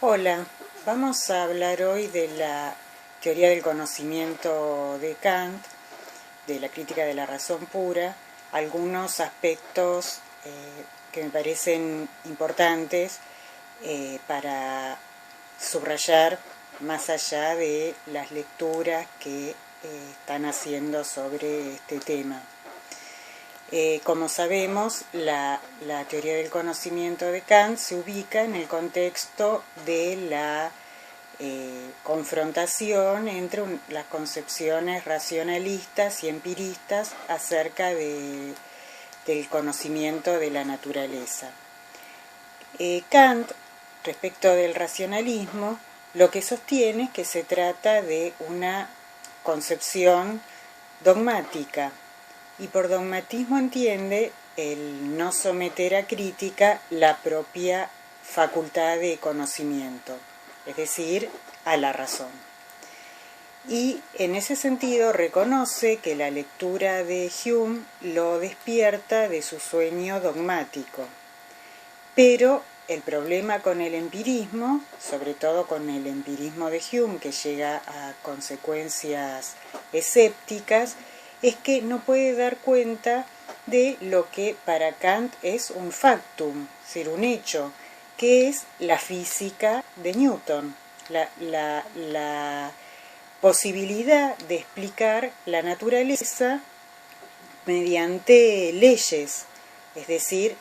Hola, vamos a hablar hoy de la teoría del conocimiento de Kant, de la crítica de la razón pura, algunos aspectos que me parecen importantes para subrayar más allá de las lecturas que están haciendo sobre este tema. Como sabemos, la teoría del conocimiento de Kant se ubica en el contexto de la confrontación entre las concepciones racionalistas y empiristas acerca del conocimiento de la naturaleza. Kant, respecto del racionalismo, lo que sostiene es que se trata de una concepción dogmática, y por dogmatismo entiende el no someter a crítica la propia facultad de conocimiento, es decir, a la razón. Y en ese sentido reconoce que la lectura de Hume lo despierta de su sueño dogmático. Pero el problema con el empirismo, sobre todo con el empirismo de Hume, que llega a consecuencias escépticas, es que no puede dar cuenta de lo que para Kant es un factum, es decir, un hecho, que es la física de Newton, la posibilidad de explicar la naturaleza mediante leyes, es decir,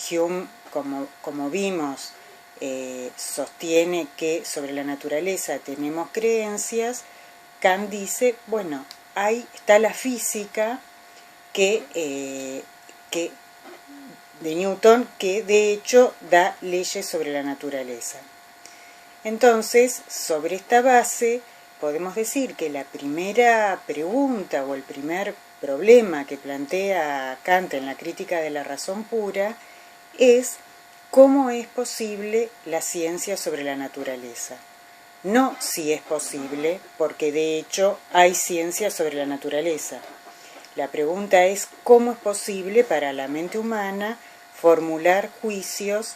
Hume, como vimos, sostiene que sobre la naturaleza tenemos creencias. Kant dice, bueno, ahí está la física que de Newton, que de hecho da leyes sobre la naturaleza. Entonces, sobre esta base, podemos decir que la primera pregunta o el primer problema que plantea Kant en la crítica de la razón pura es cómo es posible la ciencia sobre la naturaleza. No si es posible, porque de hecho hay ciencia sobre la naturaleza. La pregunta es cómo es posible para la mente humana formular juicios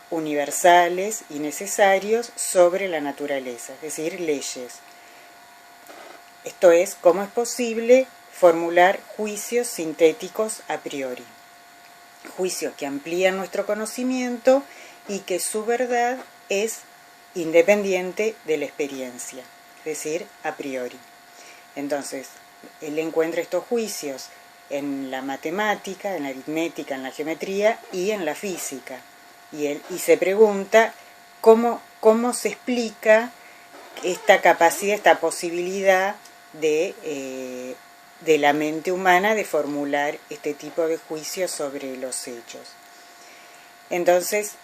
universales y necesarios sobre la naturaleza, es decir, leyes. Esto es, cómo es posible formular juicios sintéticos a priori. Juicios que amplían nuestro conocimiento y que su verdad es independiente de la experiencia, es decir, a priori. Entonces, él encuentra estos juicios en la matemática, en la aritmética, en la geometría y en la física. Y se pregunta cómo se explica esta capacidad, esta posibilidad de la mente humana de formular este tipo de juicios sobre los hechos. Entonces,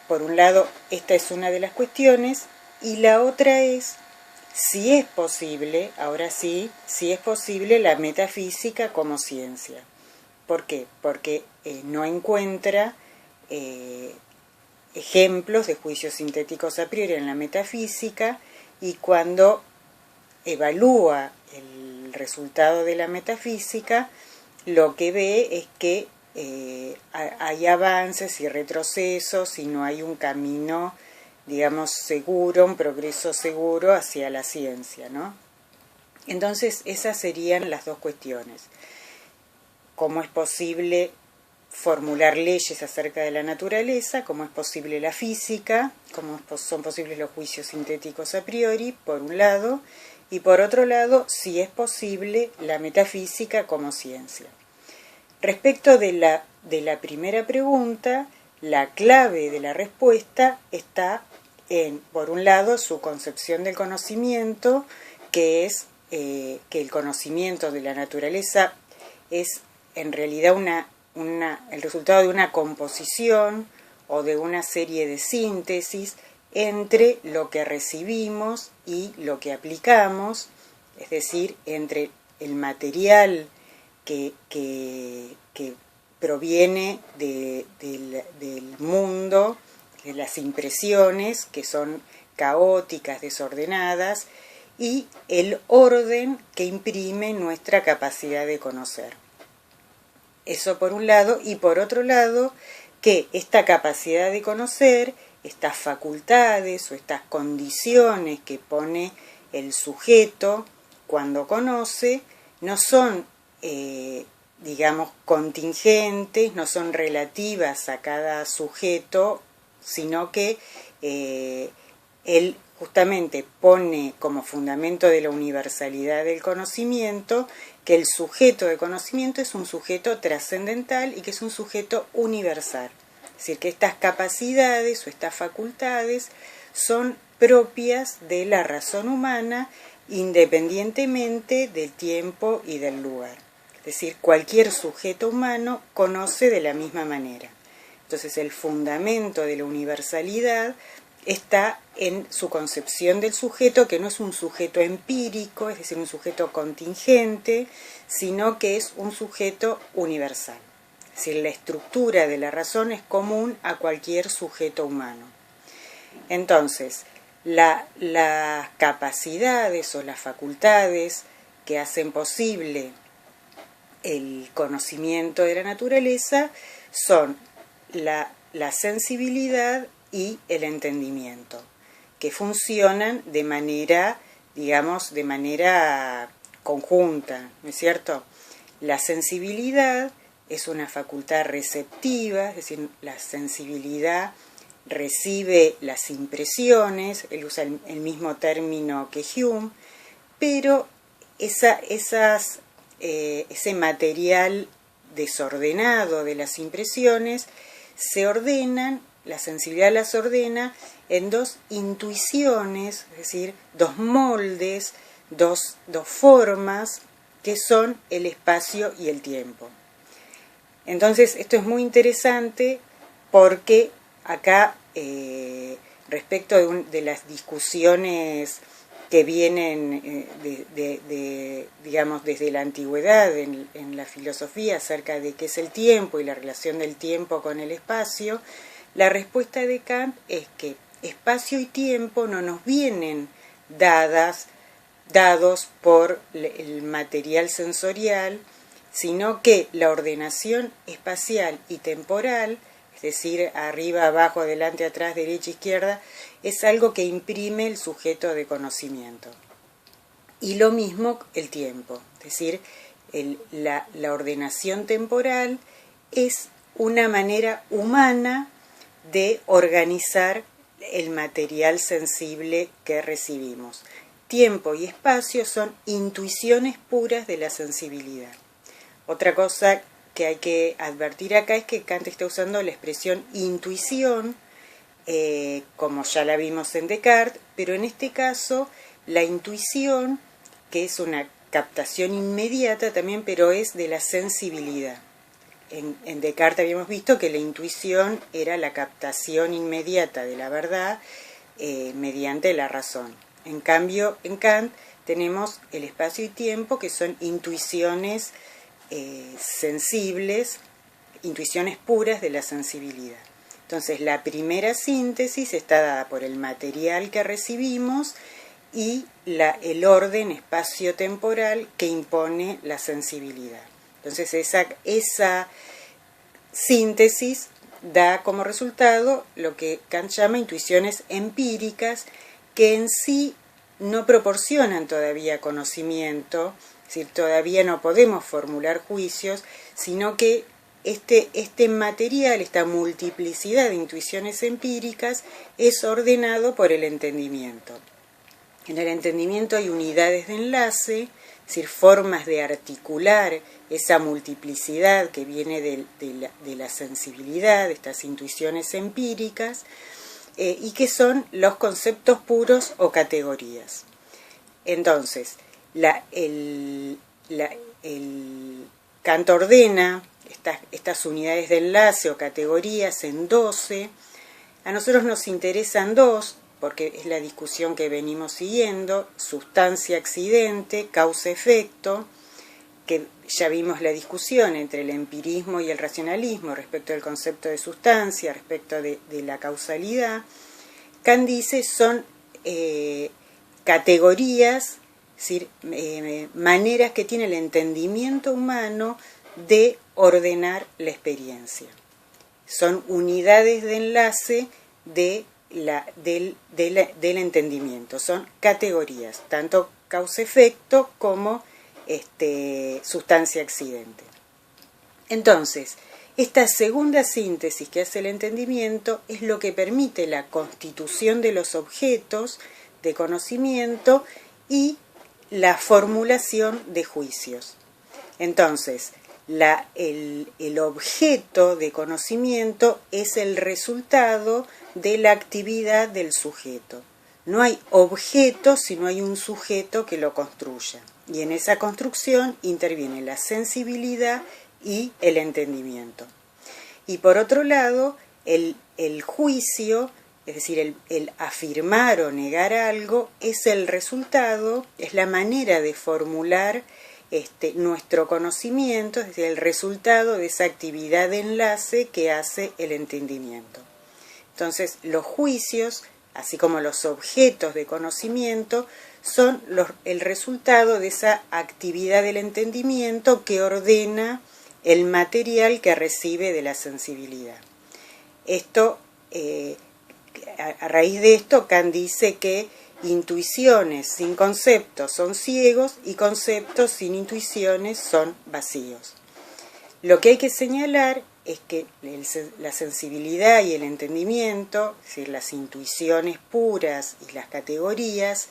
por un lado, esta es una de las cuestiones, y la otra es si es posible, ahora sí, si es posible la metafísica como ciencia. ¿Por qué? Porque no encuentra ejemplos de juicios sintéticos a priori en la metafísica, y cuando evalúa el resultado de la metafísica, lo que ve es que hay avances y retrocesos y no hay un camino, digamos, seguro, un progreso seguro hacia la ciencia, ¿no? Entonces, esas serían las dos cuestiones. ¿Cómo es posible formular leyes acerca de la naturaleza? ¿Cómo es posible la física? ¿Cómo son posibles los juicios sintéticos a priori, por un lado? Y por otro lado, si es posible la metafísica como ciencia. Respecto de la primera pregunta, la clave de la respuesta está en, por un lado, su concepción del conocimiento, que es que el conocimiento de la naturaleza es en realidad el resultado de una composición o de una serie de síntesis entre lo que recibimos y lo que aplicamos, es decir, entre el material que proviene del mundo, de las impresiones que son caóticas, desordenadas, y el orden que imprime nuestra capacidad de conocer. Eso por un lado, y por otro lado, que esta capacidad de conocer, estas facultades o estas condiciones que pone el sujeto cuando conoce, no son, digamos, contingentes, no son relativas a cada sujeto, sino que él justamente pone como fundamento de la universalidad del conocimiento que el sujeto de conocimiento es un sujeto trascendental y que es un sujeto universal. Es decir, que estas capacidades o estas facultades son propias de la razón humana independientemente del tiempo y del lugar. Es decir, cualquier sujeto humano conoce de la misma manera. Entonces, el fundamento de la universalidad está en su concepción del sujeto, que no es un sujeto empírico, es decir, un sujeto contingente, sino que es un sujeto universal. Es decir, la estructura de la razón es común a cualquier sujeto humano. Entonces, las capacidades o las facultades que hacen posible el conocimiento de la naturaleza son la sensibilidad y el entendimiento, que funcionan de manera, digamos, de manera conjunta, ¿no es cierto? La sensibilidad es una facultad receptiva, es decir, la sensibilidad recibe las impresiones, él usa el mismo término que Hume, pero ese material desordenado de las impresiones se ordenan, la sensibilidad las ordena en dos intuiciones, es decir, dos moldes, dos formas que son el espacio y el tiempo. Entonces, esto es muy interesante porque acá, respecto de las discusiones que vienen digamos, desde la antigüedad en la filosofía acerca de qué es el tiempo y la relación del tiempo con el espacio, la respuesta de Kant es que espacio y tiempo no nos vienen dados por el material sensorial, sino que la ordenación espacial y temporal, es decir, arriba, abajo, adelante, atrás, derecha, izquierda, es algo que imprime el sujeto de conocimiento. Y lo mismo el tiempo, es decir, la ordenación temporal es una manera humana de organizar el material sensible que recibimos. Tiempo y espacio son intuiciones puras de la sensibilidad. Otra cosa que hay que advertir acá es que Kant está usando la expresión intuición, como ya la vimos en Descartes, pero en este caso la intuición, que es una captación inmediata también, pero es de la sensibilidad. En Descartes habíamos visto que la intuición era la captación inmediata de la verdad mediante la razón. En cambio, en Kant tenemos el espacio y tiempo, que son intuiciones sensibles, intuiciones puras de la sensibilidad. Entonces, la primera síntesis está dada por el material que recibimos y el orden espacio-temporal que impone la sensibilidad. Entonces, esa síntesis da como resultado lo que Kant llama intuiciones empíricas, que en sí no proporcionan todavía conocimiento, es decir, todavía no podemos formular juicios, sino que este material, esta multiplicidad de intuiciones empíricas, es ordenado por el entendimiento. En el entendimiento hay unidades de enlace, es decir, formas de articular esa multiplicidad que viene de la sensibilidad, de estas intuiciones empíricas, y que son los conceptos puros o categorías. Entonces, Kant ordena estas unidades de enlace o categorías en 12. A nosotros nos interesan dos, porque es la discusión que venimos siguiendo: sustancia-accidente, causa-efecto, que ya vimos la discusión entre el empirismo y el racionalismo respecto del concepto de sustancia, respecto de la causalidad. Kant dice son categorías, es decir, maneras que tiene el entendimiento humano de ordenar la experiencia. son unidades de enlace del entendimiento, son categorías, tanto causa-efecto como sustancia-accidente. Entonces, esta segunda síntesis que hace el entendimiento es lo que permite la constitución de los objetos de conocimiento y la formulación de juicios. Entonces, el objeto de conocimiento es el resultado de la actividad del sujeto. No hay objeto si no hay un sujeto que lo construya. Y en esa construcción interviene la sensibilidad y el entendimiento. Y por otro lado, el juicio, es decir, el afirmar o negar algo, es el resultado, es la manera de formular nuestro conocimiento, es decir, el resultado de esa actividad de enlace que hace el entendimiento. Entonces, los juicios, así como los objetos de conocimiento, son el resultado de esa actividad del entendimiento que ordena el material que recibe de la sensibilidad. Esto, a raíz de esto, Kant dice que intuiciones sin conceptos son ciegos y conceptos sin intuiciones son vacíos. Lo que hay que señalar es que la sensibilidad y el entendimiento, es decir, las intuiciones puras y las categorías,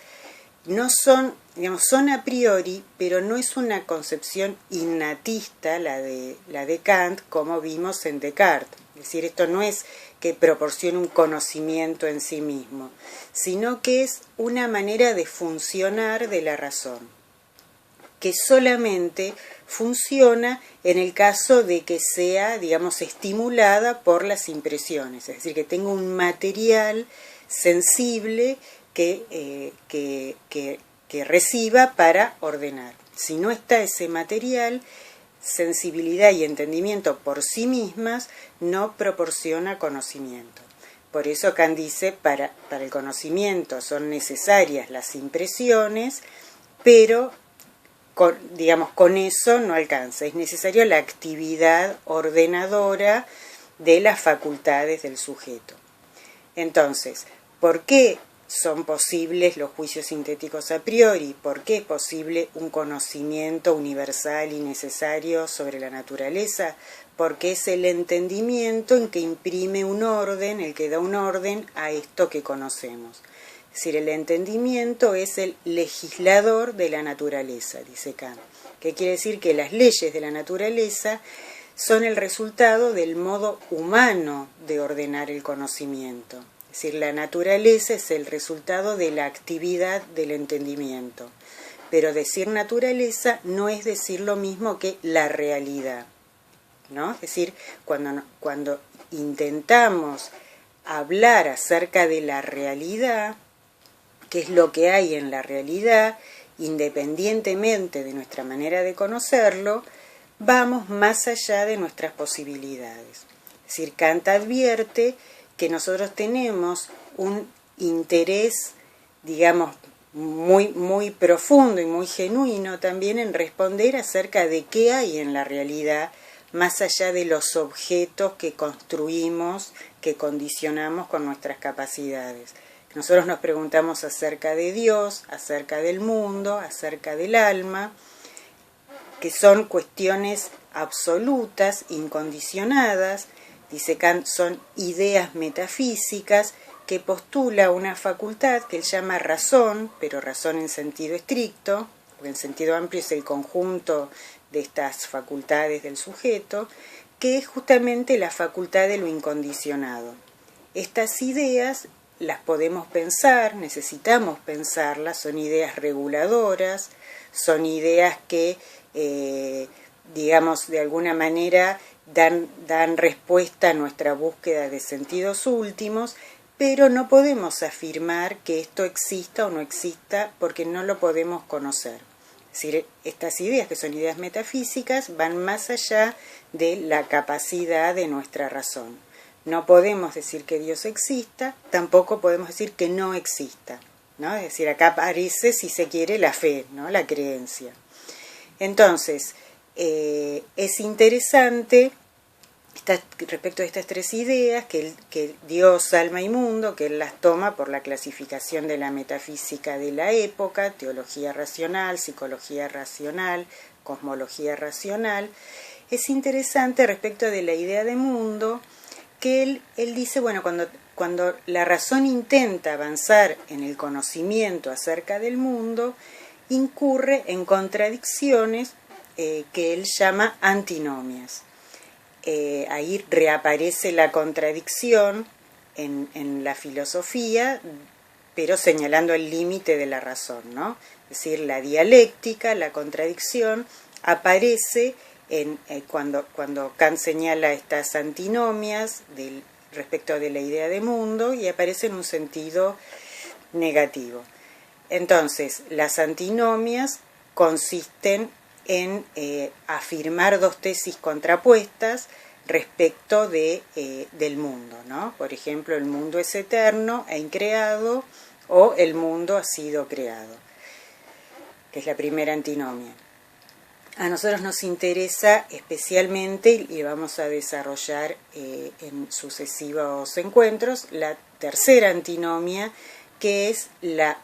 no son, son a priori, pero no es una concepción innatista la de Kant, como vimos en Descartes. Es decir, esto no es que proporcione un conocimiento en sí mismo, sino que es una manera de funcionar de la razón, que solamente funciona en el caso de que sea, estimulada por las impresiones, es decir, que tenga un material sensible que reciba para ordenar. Si no está ese material, sensibilidad y entendimiento por sí mismas no proporciona conocimiento. Por eso Kant dice, para el conocimiento son necesarias las impresiones, pero con eso no alcanza. Es necesaria la actividad ordenadora de las facultades del sujeto. Entonces, ¿por qué son posibles los juicios sintéticos a priori? ¿Por qué es posible un conocimiento universal y necesario sobre la naturaleza? Porque es el entendimiento en que imprime un orden, el que da un orden a esto que conocemos. Es decir, el entendimiento es el legislador de la naturaleza, dice Kant. ¿Qué quiere decir? Que las leyes de la naturaleza son el resultado del modo humano de ordenar el conocimiento. Es decir, la naturaleza es el resultado de la actividad del entendimiento. Pero decir naturaleza no es decir lo mismo que la realidad, ¿no? Es decir, cuando intentamos hablar acerca de la realidad, qué es lo que hay en la realidad, independientemente de nuestra manera de conocerlo, vamos más allá de nuestras posibilidades. Es decir, Kant advierte que nosotros tenemos un interés, muy, muy profundo y muy genuino también en responder acerca de qué hay en la realidad, más allá de los objetos que construimos, que condicionamos con nuestras capacidades. Nosotros nos preguntamos acerca de Dios, acerca del mundo, acerca del alma, que son cuestiones absolutas, incondicionadas. Dice Kant, son ideas metafísicas que postula una facultad que él llama razón, pero razón en sentido estricto, porque en sentido amplio es el conjunto de estas facultades del sujeto, que es justamente la facultad de lo incondicionado. Estas ideas las podemos pensar, necesitamos pensarlas, son ideas reguladoras, son ideas que, de alguna manera dan respuesta a nuestra búsqueda de sentidos últimos, pero no podemos afirmar que esto exista o no exista porque no lo podemos conocer. Es decir, estas ideas, que son ideas metafísicas, van más allá de la capacidad de nuestra razón. No podemos decir que Dios exista, tampoco podemos decir que no exista, ¿no? Es decir, acá aparece, si se quiere, la fe, ¿no? La creencia. Entonces, es interesante respecto a estas tres ideas, que Dios, alma y mundo, que él las toma por la clasificación de la metafísica de la época, teología racional, psicología racional, cosmología racional. Es interesante respecto de la idea de mundo, que él dice, bueno, cuando la razón intenta avanzar en el conocimiento acerca del mundo, incurre en contradicciones que él llama antinomias. Ahí reaparece la contradicción en la filosofía, pero señalando el límite de la razón, ¿no? Es decir, la dialéctica, la contradicción, aparece cuando Kant señala estas antinomias respecto de la idea de mundo, y aparece en un sentido negativo. Entonces, las antinomias consisten en afirmar dos tesis contrapuestas respecto del mundo, ¿no? Por ejemplo, el mundo es eterno e increado, o el mundo ha sido creado, que es la primera antinomia. A nosotros nos interesa especialmente, y vamos a desarrollar en sucesivos encuentros, la tercera antinomia, que es la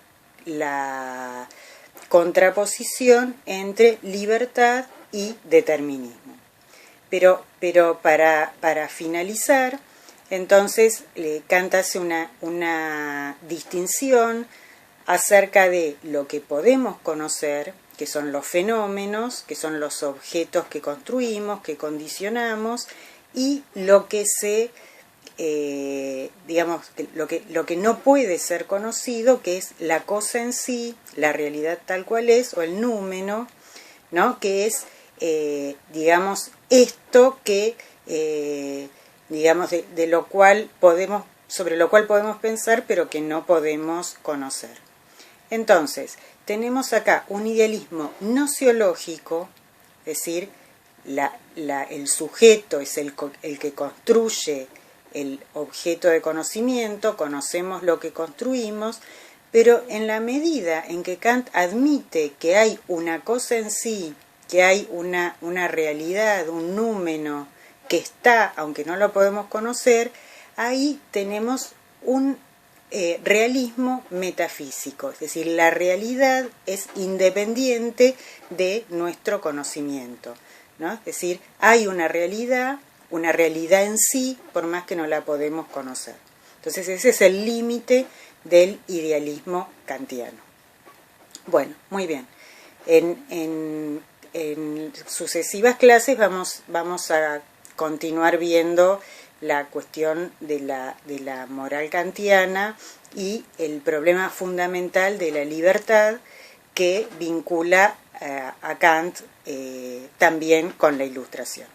contraposición entre libertad y determinismo. Pero para finalizar, entonces Kant hace una distinción acerca de lo que podemos conocer, que son los fenómenos, que son los objetos que construimos, que condicionamos, y lo que lo que no puede ser conocido, que es la cosa en sí, la realidad tal cual es, o el númeno, ¿no? Que es, esto que, de lo cual sobre lo cual podemos pensar, pero que no podemos conocer. Entonces, tenemos acá un idealismo nociológico, es decir, el sujeto es el que construye el objeto de conocimiento, conocemos lo que construimos, pero en la medida en que Kant admite que hay una cosa en sí, que hay una realidad, un númeno que está, aunque no lo podemos conocer, ahí tenemos un realismo metafísico, es decir, la realidad es independiente de nuestro conocimiento, ¿no? Es decir, hay una realidad en sí, por más que no la podemos conocer. Entonces ese es el límite del idealismo kantiano. Bueno, muy bien. En sucesivas clases vamos a continuar viendo la cuestión de la moral kantiana y el problema fundamental de la libertad, que vincula a Kant también con la Ilustración.